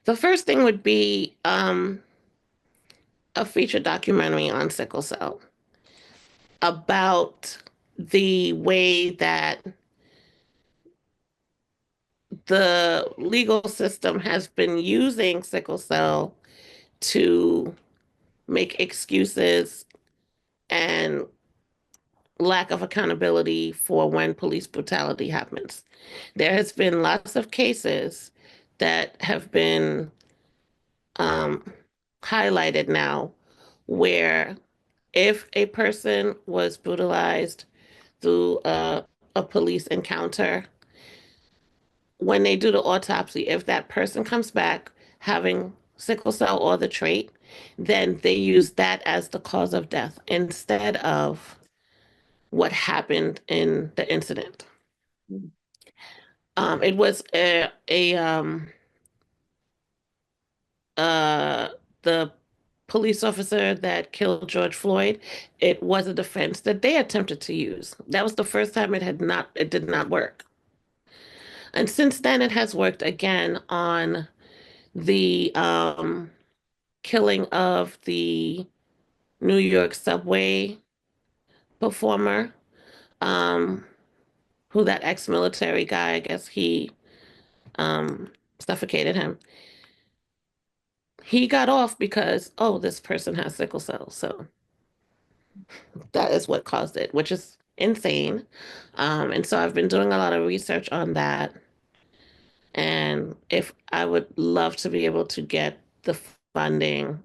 The first thing would be a feature documentary on sickle cell about the way that the legal system has been using sickle cell to make excuses and lack of accountability for when police brutality happens. There has been lots of cases that have been um, highlighted now where if a person was brutalized through a police encounter, when they do the autopsy, if that person comes back having sickle cell or the trait, then they use that as the cause of death instead of what happened in the incident. It was uh the police officer that killed George Floyd. It was a defense that they attempted to use. That was the first time it did not work. And since then it has worked again on the killing of the New York subway performer, um, who that ex-military guy, I guess he suffocated him. He got off because, oh, this person has sickle cell. So that is what caused it, which is insane. And so I've been doing a lot of research on that. And if I would love to be able to get the funding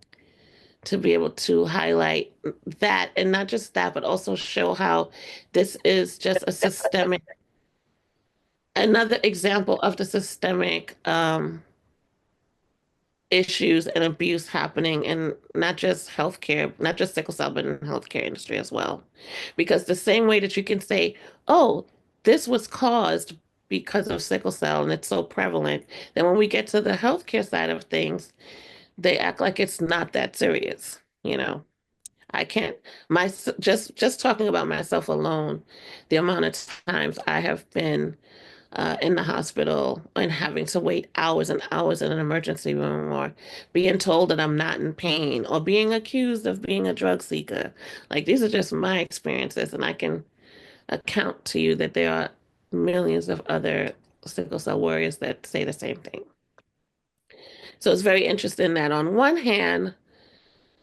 to be able to highlight that, and not just that, but also show how this is just a systemic, another example of the systemic issues and abuse happening in not just healthcare, not just sickle cell, but in the healthcare industry as well. Because the same way that you can say, oh, this was caused because of sickle cell and it's so prevalent, then when we get to the healthcare side of things, they act like it's not that serious, you know. I can't my just talking about myself alone, the amount of times I have been in the hospital and having to wait hours and hours in an emergency room, or being told that I'm not in pain, or being accused of being a drug seeker. Like these are just my experiences, and I can account to you that there are millions of other sickle cell warriors that say the same thing. So it's very interesting that on one hand,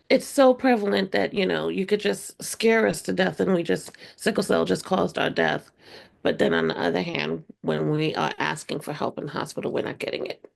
it's so prevalent that, you could just scare us to death and sickle cell just caused our death. But then on the other hand, when we are asking for help in the hospital, we're not getting it.